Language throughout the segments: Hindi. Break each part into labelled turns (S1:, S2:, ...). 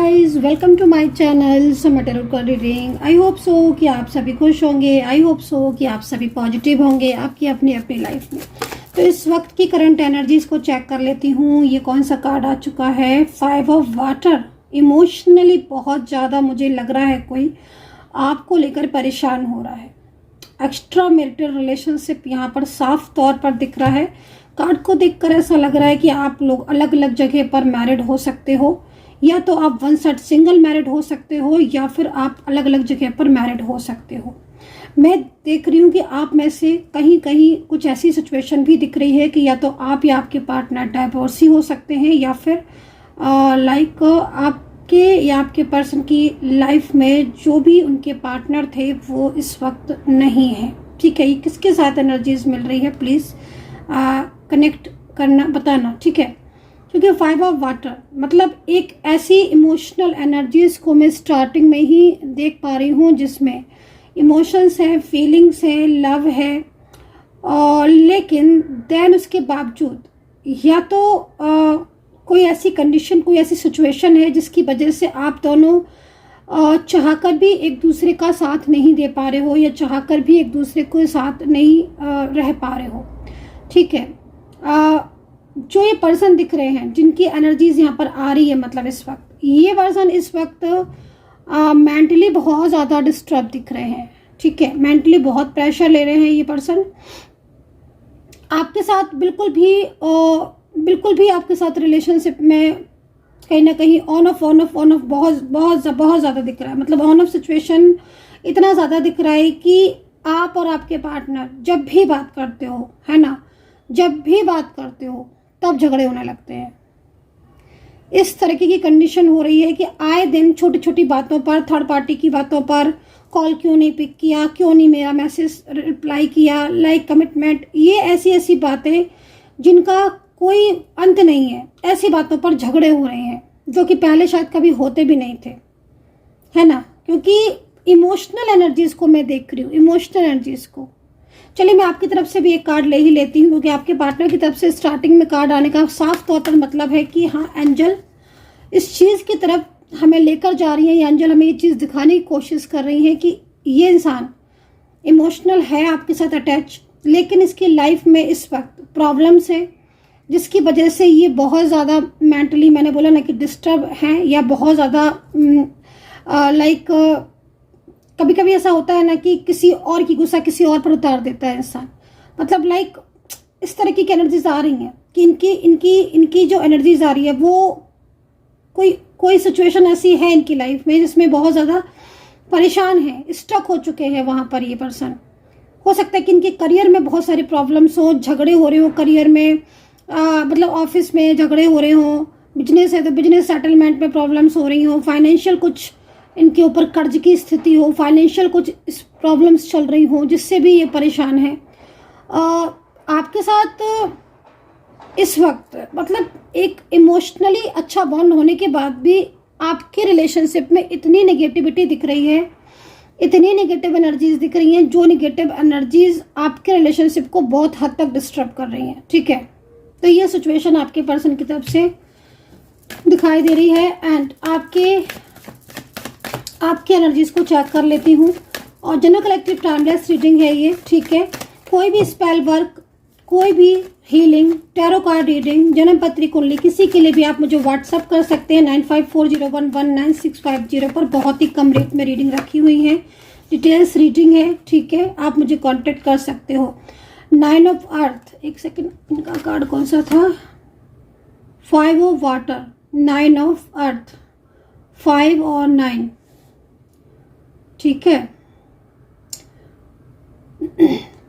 S1: Guys, welcome to my channel Samay tarot card reading. I hope so कि आप सभी खुश होंगे। आई होप सो कि आप सभी पॉजिटिव होंगे आपकी अपनी अपनी लाइफ में। तो इस वक्त की करंट एनर्जीज को चेक कर लेती हूँ। ये कौन सा कार्ड आ चुका है? 5 ऑफ वाटर। इमोशनली बहुत ज़्यादा मुझे लग रहा है कोई आपको लेकर परेशान हो रहा है। एक्स्ट्रा मैरिटल रिलेशनशिप यहाँ पर साफ तौर पर दिख रहा है। कार्ड को देखकर ऐसा लग रहा है कि आप लोग अलग अलग जगह पर मैरिड हो सकते हो, या तो आप वन साइड सिंगल मैरिड हो सकते हो, या फिर आप अलग अलग जगह पर मैरिड हो सकते हो। मैं देख रही हूँ कि आप में से कहीं कहीं कुछ ऐसी सिचुएशन भी दिख रही है कि या तो आप या आपके पार्टनर डाइवोर्सी हो सकते हैं, या फिर आपके या आपके पर्सन की लाइफ में जो भी उनके पार्टनर थे वो इस वक्त नहीं है। ठीक है, ये किसके साथ एनर्जीज मिल रही है प्लीज़ कनेक्ट करना, बताना। ठीक है, क्योंकि 5 ऑफ वाटर मतलब एक ऐसी इमोशनल एनर्जीज को मैं स्टार्टिंग में ही देख पा रही हूँ जिसमें इमोशंस है, फीलिंग्स है, लव है, और लेकिन देन उसके बावजूद या तो कोई ऐसी कंडीशन, कोई ऐसी सिचुएशन है जिसकी वजह से आप दोनों चाहकर भी एक दूसरे का साथ नहीं दे पा रहे हो, या चाहकर भी एक दूसरे को साथ नहीं रह पा रहे हो। ठीक है, जो ये पर्सन दिख रहे हैं जिनकी एनर्जीज यहाँ पर आ रही है, मतलब इस वक्त ये पर्सन इस वक्त मेंटली बहुत ज़्यादा डिस्टर्ब दिख रहे हैं। ठीक है, मेंटली बहुत प्रेशर ले रहे हैं ये पर्सन। आपके साथ बिल्कुल भी आपके साथ रिलेशनशिप में कहीं ना कहीं ऑन ऑफ बहुत ज़्यादा दिख रहा है। मतलब ऑन ऑफ सिचुएशन इतना ज़्यादा दिख रहा है कि आप और आपके पार्टनर जब भी बात करते हो, है ना, जब भी बात करते हो तब झगड़े होने लगते हैं। इस तरीके की कंडीशन हो रही है कि आए दिन छोटी छोटी बातों पर, थर्ड पार्टी की बातों पर, कॉल क्यों नहीं पिक किया, क्यों नहीं मेरा मैसेज रिप्लाई किया, लाइक कमिटमेंट, ये ऐसी बातें जिनका कोई अंत नहीं है, ऐसी बातों पर झगड़े हो रहे हैं जो कि पहले शायद कभी होते भी नहीं थे, है ना। क्योंकि इमोशनल एनर्जीज को मैं देख रही हूँ, इमोशनल एनर्जीज को। चलिए मैं आपकी तरफ से भी एक कार्ड ले ही लेती हूँ, क्योंकि आपके पार्टनर की तरफ से स्टार्टिंग में कार्ड आने का साफ तौर पर मतलब है कि हाँ, एंजल इस चीज़ की तरफ हमें लेकर जा रही है, या एंजल हमें ये चीज़ दिखाने की कोशिश कर रही है कि ये इंसान इमोशनल है आपके साथ अटैच, लेकिन इसकी लाइफ में इस वक्त प्रॉब्लम्स है जिसकी वजह से ये बहुत ज़्यादा मेंटली, मैंने बोला ना कि डिस्टर्ब हैं, या बहुत ज़्यादा लाइक कभी कभी ऐसा होता है ना कि किसी और की गुस्सा किसी और पर उतार देता है इंसान। मतलब लाइक इस तरह की एनर्जीज आ रही हैं कि इनकी जो एनर्जीज आ रही है वो कोई सिचुएशन ऐसी है इनकी लाइफ में जिसमें बहुत ज़्यादा परेशान है, स्टक हो चुके हैं वहाँ पर ये पर्सन। हो सकता है कि इनके करियर में बहुत सारी प्रॉब्लम्स हो, झगड़े हो रहे हो करियर में, मतलब ऑफिस में झगड़े हो रहे हो, बिजनेस है तो बिजनेस सेटलमेंट में प्रॉब्लम्स हो रही हो, फाइनेंशियल कुछ इनके ऊपर कर्ज की स्थिति हो, फाइनेंशियल कुछ प्रॉब्लम्स चल रही हो जिससे भी ये परेशान है। आपके साथ इस वक्त मतलब एक इमोशनली अच्छा बॉन्ड होने के बाद भी आपके रिलेशनशिप में इतनी नेगेटिविटी दिख रही है, इतनी नेगेटिव एनर्जीज दिख रही हैं, जो नेगेटिव एनर्जीज आपके रिलेशनशिप को बहुत हद तक डिस्टर्ब कर रही हैं। ठीक है, तो ये सिचुएशन आपके पर्सन की तरफ से दिखाई दे रही है। एंड आपकी एनर्जीज को चेक कर लेती हूँ, और जनरल कलेक्टिव टाइमलेस रीडिंग है ये। ठीक है, कोई भी स्पेल वर्क, कोई भी हीलिंग, टैरो कार्ड रीडिंग, जन्म पत्री कुंडली, किसी के लिए भी आप मुझे व्हाट्सअप कर सकते हैं 9540119650 पर। बहुत ही कम रेट में रीडिंग रखी हुई है, डिटेल्स रीडिंग है। ठीक है, आप मुझे कांटेक्ट कर सकते हो। 9 ऑफ अर्थ, एक सेकेंड, इनका कार्ड कौन सा था? 5 ऑफ वाटर, 9 ऑफ अर्थ, 5 और 9। ठीक है,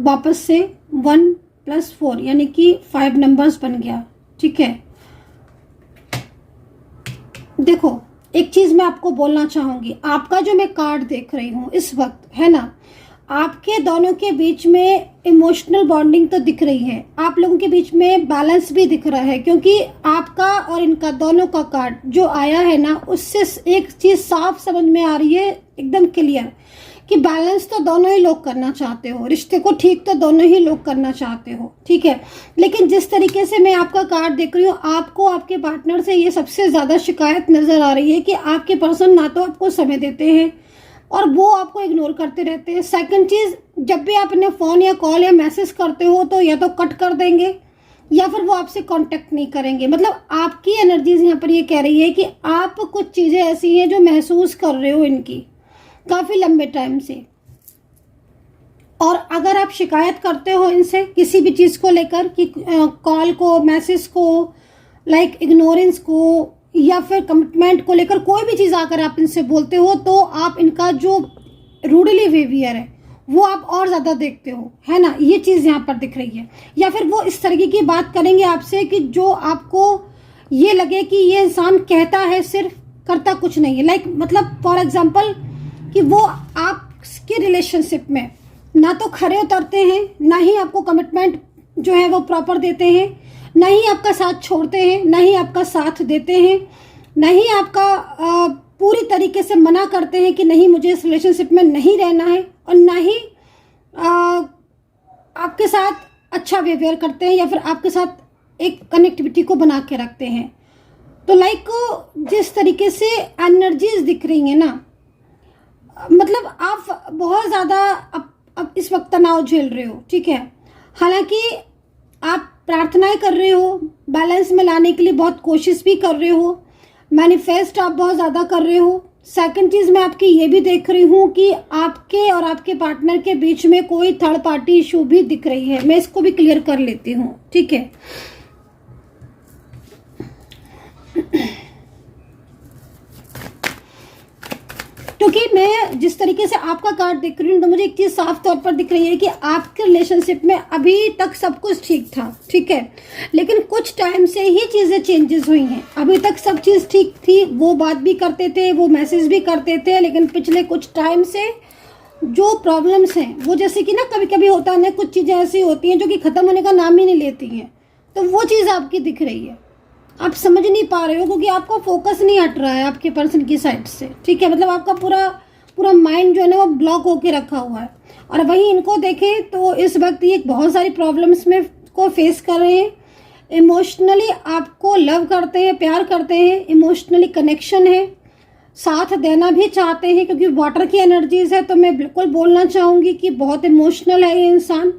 S1: वापस से 1 + 4 यानी कि 5 नंबर्स बन गया। ठीक है, देखो एक चीज मैं आपको बोलना चाहूंगी, आपका जो मैं कार्ड देख रही हूं इस वक्त, है ना, आपके दोनों के बीच में इमोशनल बॉन्डिंग तो दिख रही है, आप लोगों के बीच में बैलेंस भी दिख रहा है, क्योंकि आपका और इनका दोनों का कार्ड जो आया है ना, उससे एक चीज साफ समझ में आ रही है, एकदम क्लियर, कि बैलेंस तो दोनों ही लोग करना चाहते हो, रिश्ते को ठीक तो दोनों ही लोग करना चाहते हो, ठीक है। लेकिन जिस तरीके से मैं आपका कार्ड देख रही हूँ, आपको आपके पार्टनर से ये सबसे ज़्यादा शिकायत नज़र आ रही है कि आपके पर्सन ना तो आपको समय देते हैं और वो आपको इग्नोर करते रहते हैं। सेकंड चीज़, जब भी आप इन्हें फ़ोन या कॉल या मैसेज करते हो तो या तो कट कर देंगे या फिर वो आपसे कांटेक्ट नहीं करेंगे। मतलब आपकी एनर्जीज यहाँ पर ये कह रही है कि आप कुछ चीज़ें ऐसी हैं जो महसूस कर रहे हो इनकी काफ़ी लंबे टाइम से, और अगर आप शिकायत करते हो इनसे किसी भी चीज़ को लेकर कि कॉल को, मैसेज को, लाइक इग्नोरेंस को या फिर कमिटमेंट को लेकर कोई भी चीज़ आकर आप इनसे बोलते हो, तो आप इनका जो रूडली बिहेवियर है वो आप और ज़्यादा देखते हो, है ना। ये चीज़ यहाँ पर दिख रही है। या फिर वो इस तरीके की बात करेंगे आपसे कि जो आपको ये लगे कि ये इंसान कहता है सिर्फ, करता कुछ नहीं है। लाइक मतलब फॉर एग्जाम्पल कि वो आपके रिलेशनशिप में ना तो खरे उतरते हैं, ना ही आपको कमिटमेंट जो है वो प्रॉपर देते हैं, ना ही आपका साथ छोड़ते हैं, ना ही आपका साथ देते हैं, ना ही आपका पूरी तरीके से मना करते हैं कि नहीं मुझे इस रिलेशनशिप में नहीं रहना है, और ना ही आपके साथ अच्छा बिहेवियर करते हैं या फिर आपके साथ एक कनेक्टिविटी को बना के रखते हैं। तो लाइक जिस तरीके से एनर्जीज दिख रही हैं ना, मतलब आप बहुत ज़्यादा अब इस वक्त तनाव झेल रहे हो, ठीक है। हालांकि आप प्रार्थनाएं कर रहे हो, बैलेंस में लाने के लिए बहुत कोशिश भी कर रहे हो, मैनिफेस्ट आप बहुत ज़्यादा कर रहे हो। सेकंड चीज़ मैं आपकी ये भी देख रही हूँ कि आपके और आपके पार्टनर के बीच में कोई थर्ड पार्टी इशू भी दिख रही है। मैं इसको भी क्लियर कर लेती हूँ, ठीक है। क्योंकि मैं जिस तरीके से आपका कार्ड देख रही हूँ तो मुझे एक चीज़ साफ तौर पर दिख रही है कि आपके रिलेशनशिप में अभी तक सब कुछ ठीक था, ठीक है, लेकिन कुछ टाइम से ही चीज़ें चेंजेस हुई हैं। अभी तक सब चीज़ ठीक थी, वो बात भी करते थे, वो मैसेज भी करते थे, लेकिन पिछले कुछ टाइम से जो प्रॉब्लम्स हैं वो, जैसे कि ना कभी कभी होता है ना, कुछ चीज़ें ऐसी होती हैं जो कि ख़त्म होने का नाम ही नहीं लेती हैं, तो वो चीज़ आपकी दिख रही है। आप समझ नहीं पा रहे हो क्योंकि आपका फोकस नहीं हट रहा है आपके पर्सन की साइड से, ठीक है। मतलब आपका पूरा माइंड जो है ना वो ब्लॉक होके रखा हुआ है। और वहीं इनको देखें तो इस वक्त ये बहुत सारी प्रॉब्लम्स में को फेस कर रहे हैं। इमोशनली आपको लव करते हैं, प्यार करते हैं, इमोशनली कनेक्शन है, साथ देना भी चाहते हैं, क्योंकि वाटर की एनर्जीज है तो मैं बिल्कुल बोलना चाहूँगी कि बहुत इमोशनल है ये इंसान।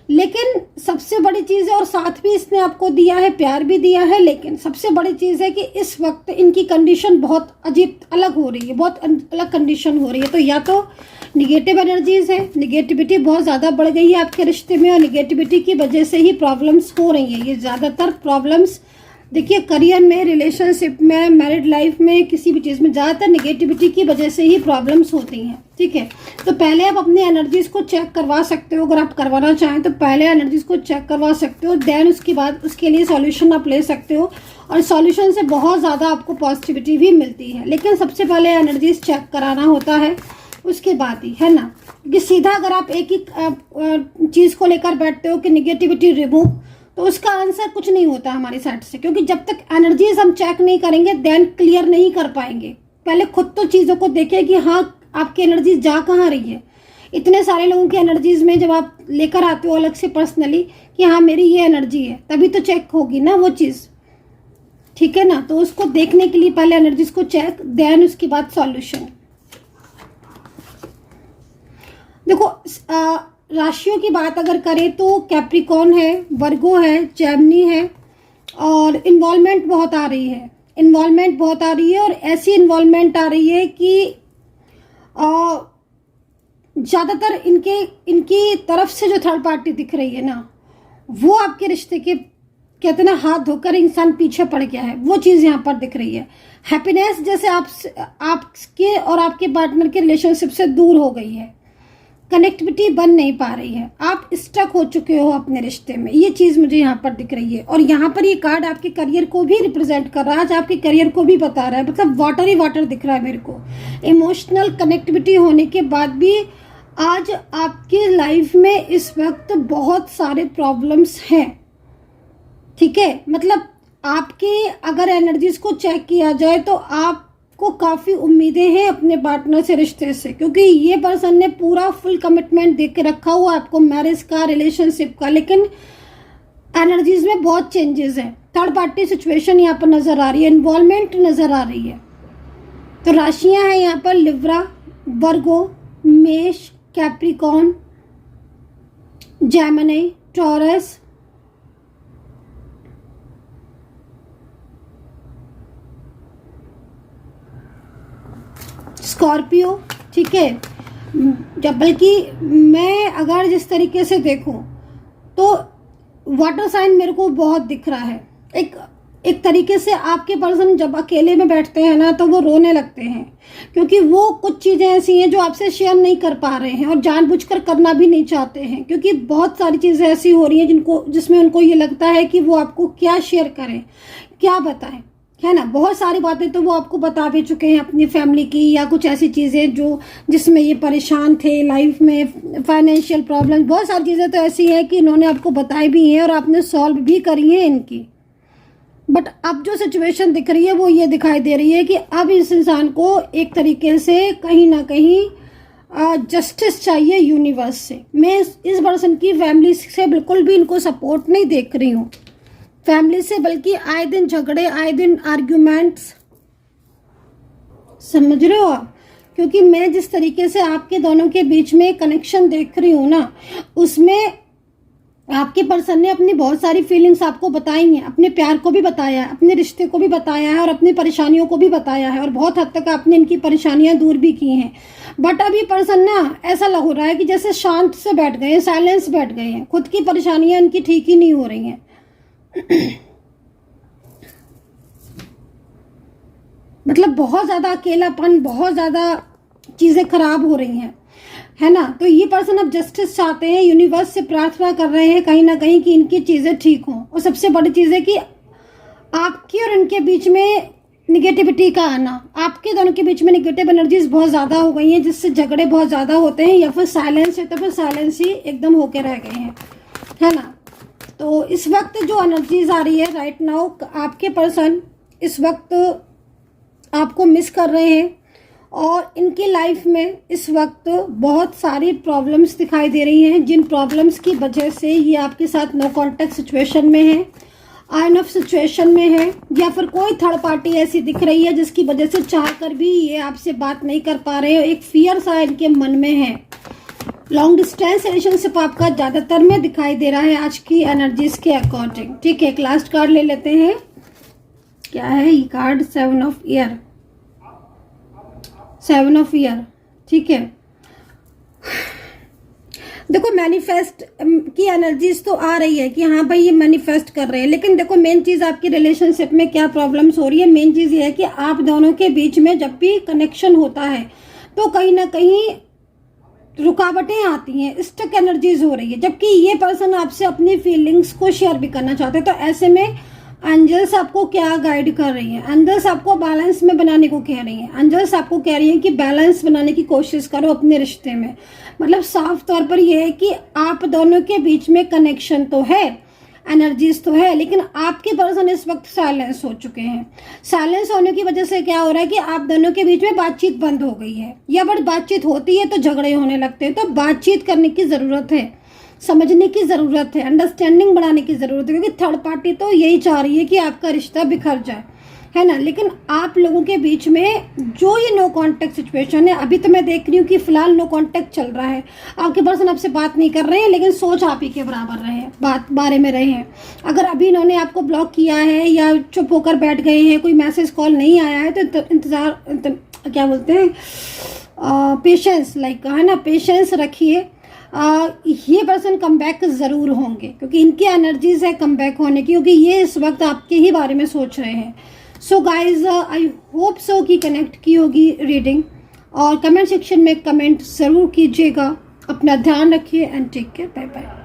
S1: लेकिन सबसे बड़ी चीज़ है, और साथ भी इसने आपको दिया है, प्यार भी दिया है, लेकिन सबसे बड़ी चीज़ है कि इस वक्त इनकी कंडीशन बहुत अजीब अलग हो रही है, बहुत अलग कंडीशन हो रही है। तो या तो निगेटिव एनर्जीज है, निगेटिविटी बहुत ज़्यादा बढ़ गई है आपके रिश्ते में, और निगेटिविटी की वजह से ही प्रॉब्लम्स हो रही हैं। ये ज़्यादातर प्रॉब्लम्स देखिए करियर में, रिलेशनशिप में, मैरिड लाइफ में, किसी भी चीज़ में ज़्यादातर निगेटिविटी की वजह से ही प्रॉब्लम्स होती हैं, ठीक है। तो पहले आप अपनी एनर्जीज को चेक करवा सकते हो, अगर आप करवाना चाहें तो पहले एनर्जीज को चेक करवा सकते हो, देन उसके बाद उसके लिए सॉल्यूशन आप ले सकते हो, और सॉल्यूशन से बहुत ज़्यादा आपको पॉजिटिविटी भी मिलती है। लेकिन सबसे पहले एनर्जीज चेक कराना होता है, उसके बाद ही, है ना। कि सीधा अगर आप एक ही चीज़ को लेकर बैठते हो कि निगेटिविटी रिमूव, तो उसका आंसर कुछ नहीं होता हमारी साइड से, क्योंकि जब तक एनर्जीज हम चेक नहीं करेंगे देन क्लियर नहीं कर पाएंगे। पहले खुद तो चीज़ों को देखें कि हाँ आपकी एनर्जी जा कहाँ रही है। इतने सारे लोगों की एनर्जीज में जब आप लेकर आते हो अलग से पर्सनली कि हाँ मेरी ये एनर्जी है, तभी तो चेक होगी ना वो चीज़, ठीक है ना। तो उसको देखने के लिए पहले एनर्जीज को चेक, देन उसके बाद सॉल्यूशन। देखो राशियों की बात अगर करें तो कैप्रिकॉर्न है, वर्गो है, जेमिनी है, और इन्वॉल्वमेंट बहुत आ रही है, इन्वॉल्वमेंट बहुत आ रही है, और ऐसी इन्वॉल्वमेंट आ रही है कि ज़्यादातर इनकी तरफ से जो थर्ड पार्टी दिख रही है ना, वो आपके रिश्ते के कहते ना हाथ धोकर इंसान पीछे पड़ गया है, वो चीज़ यहाँ पर दिख रही है। हैप्पीनेस जैसे आपके और आपके पार्टनर के रिलेशनशिप से दूर हो गई है, कनेक्टिविटी बन नहीं पा रही है, आप स्टक हो चुके हो अपने रिश्ते में, ये चीज़ मुझे यहाँ पर दिख रही है। और यहाँ पर ये कार्ड आपके करियर को भी रिप्रेजेंट कर रहा है, आज आपके करियर को भी बता रहा है, मतलब वाटर ही वाटर दिख रहा है मेरे को। इमोशनल कनेक्टिविटी होने के बाद भी आज आपकी लाइफ में इस वक्त बहुत सारे प्रॉब्लम्स हैं, ठीक है। मतलब आपके अगर एनर्जीज को चेक किया जाए तो आप को काफ़ी उम्मीदें हैं अपने पार्टनर से, रिश्ते से, क्योंकि ये पर्सन ने पूरा फुल कमिटमेंट दे के रखा हुआ आपको मैरिज का, रिलेशनशिप का, लेकिन एनर्जीज में बहुत चेंजेस है। थर्ड पार्टी सिचुएशन यहाँ पर नज़र आ रही है, इन्वॉल्वमेंट नज़र आ रही है। तो राशियाँ हैं यहाँ पर लिब्रा, वर्गो, मेष, कैप्रिकॉर्न, जेमिनी, टॉरस, स्कॉर्पियो, ठीक है। जब बल्कि मैं अगर जिस तरीके से देखूं तो वाटर साइन मेरे को बहुत दिख रहा है। एक तरीके से आपके पर्सन जब अकेले में बैठते हैं ना तो वो रोने लगते हैं, क्योंकि वो कुछ चीज़ें ऐसी हैं जो आपसे शेयर नहीं कर पा रहे हैं और जानबूझकर करना भी नहीं चाहते हैं, क्योंकि बहुत सारी चीज़ें ऐसी हो रही हैं जिसमें उनको ये लगता है कि वो आपको क्या शेयर करें, क्या बताएं, है ना। बहुत सारी बातें तो वो आपको बता भी चुके हैं अपनी फैमिली की, या कुछ ऐसी चीज़ें जिसमें ये परेशान थे लाइफ में, फाइनेंशियल प्रॉब्लम, बहुत सारी चीज़ें तो ऐसी हैं कि इन्होंने आपको बताई भी हैं और आपने सॉल्व भी करी हैं इनकी। बट अब जो सिचुएशन दिख रही है वो ये दिखाई दे रही है कि अब इस इंसान को एक तरीके से कहीं ना कहीं जस्टिस चाहिए यूनिवर्स से। मैं इस पर्सन की फैमिली से बिल्कुल भी इनको सपोर्ट नहीं देख रही हूँ, फैमिली से, बल्कि आए दिन झगड़े, आए दिन आर्ग्यूमेंट्स, समझ रहे हो आप। क्योंकि मैं जिस तरीके से आपके दोनों के बीच में कनेक्शन देख रही हूँ ना, उसमें आपके पर्सन ने अपनी बहुत सारी फीलिंग्स आपको बताई हैं, अपने प्यार को भी बताया है, अपने रिश्ते को भी बताया है और अपनी परेशानियों को भी बताया है, और बहुत हद तक आपने इनकी परेशानियां दूर भी की हैं। बट अब ये पर्सन ना ऐसा लग रहा है कि जैसे शांत से बैठ गए हैं, साइलेंस बैठ गए हैं, खुद की परेशानियां इनकी ठीक ही नहीं हो रही हैं। मतलब बहुत ज़्यादा अकेलापन, बहुत ज़्यादा चीज़ें खराब हो रही हैं, है ना। तो ये पर्सन अब जस्टिस चाहते हैं, यूनिवर्स से प्रार्थना कर रहे हैं कहीं ना कहीं कि इनकी चीज़ें ठीक हों। और सबसे बड़ी चीज़ है कि आपकी और इनके बीच में निगेटिविटी का आना, आपके दोनों के बीच में निगेटिव एनर्जीज बहुत ज़्यादा हो गई हैं, जिससे झगड़े बहुत ज़्यादा होते हैं, या फिर साइलेंस है तो फिर साइलेंस ही एकदम होके रह गए हैं, है ना। तो इस वक्त जो एनर्जीज आ रही है राइट नाउ, आपके पर्सन इस वक्त आपको मिस कर रहे हैं और इनकी लाइफ में इस वक्त बहुत सारी प्रॉब्लम्स दिखाई दे रही हैं, जिन प्रॉब्लम्स की वजह से ये आपके साथ नो कॉन्टैक्ट सिचुएशन में है, ऑन ऑफ सिचुएशन में है, या फिर कोई थर्ड पार्टी ऐसी दिख रही है जिसकी वजह से चाहकर भी ये आपसे बात नहीं कर पा रहे हो। एक फियर सा इनके मन में है। लॉन्ग डिस्टेंस रिलेशनशिप आपका ज़्यादातर में दिखाई दे रहा है आज की एनर्जीज के अकॉर्डिंग, ठीक है। एक लास्ट कार्ड ले लेते हैं, क्या है ये card, 7 of year, 7 of year, ठीक है। देखो मैनिफेस्ट की एनर्जीज तो आ रही है कि हाँ भाई ये मैनिफेस्ट कर रहे हैं, लेकिन देखो मेन चीज़ आपकी रिलेशनशिप में क्या प्रॉब्लम्स हो रही है। मेन चीज़ ये है कि आप दोनों के बीच में जब भी कनेक्शन होता है तो कहीं ना कहीं रुकावटें आती हैं, स्टक एनर्जीज हो रही है, जबकि ये पर्सन आपसे अपनी फीलिंग्स को शेयर भी करना चाहते हैं। तो ऐसे में एंजल्स आपको क्या गाइड कर रही हैं, एंजल्स आपको बैलेंस में बनाने को कह रही हैं। एंजल्स आपको कह रही हैं कि बैलेंस बनाने की कोशिश करो अपने रिश्ते में। मतलब साफ तौर पर यह है कि आप दोनों के बीच में कनेक्शन तो है, एनर्जीज तो है, लेकिन आपके पर्सन इस वक्त साइलेंस हो चुके हैं। साइलेंस होने की वजह से क्या हो रहा है कि आप दोनों के बीच में बातचीत बंद हो गई है, या बट बातचीत होती है तो झगड़े होने लगते हैं। तो बातचीत करने की ज़रूरत है, समझने की ज़रूरत है, अंडरस्टैंडिंग बढ़ाने की ज़रूरत है, क्योंकि थर्ड पार्टी तो यही चाह रही है कि आपका रिश्ता बिखर जाए, है ना। लेकिन आप लोगों के बीच में जो ये नो कांटेक्ट सिचुएशन है, अभी तो मैं देख रही हूँ कि फिलहाल नो कांटेक्ट चल रहा है। आपके पर्सन आपसे बात नहीं कर रहे हैं, लेकिन सोच आप ही के बराबर रहे हैं, बात बारे में रहे हैं। अगर अभी इन्होंने आपको ब्लॉक किया है या चुप होकर बैठ गए हैं, कोई मैसेज कॉल नहीं आया है, तो इंतज़ार क्या बोलते हैं, पेशेंस, लाइक, है ना, पेशेंस रखिए। ये पर्सन कमबैक ज़रूर होंगे, क्योंकि इनकी एनर्जीज है कमबैक होने की, क्योंकि ये इस वक्त आपके ही बारे में सोच रहे हैं। So guys I hope so कि कनेक्ट की होगी रीडिंग, और कमेंट सेक्शन में कमेंट ज़रूर कीजिएगा। अपना ध्यान रखिए and take care, bye bye.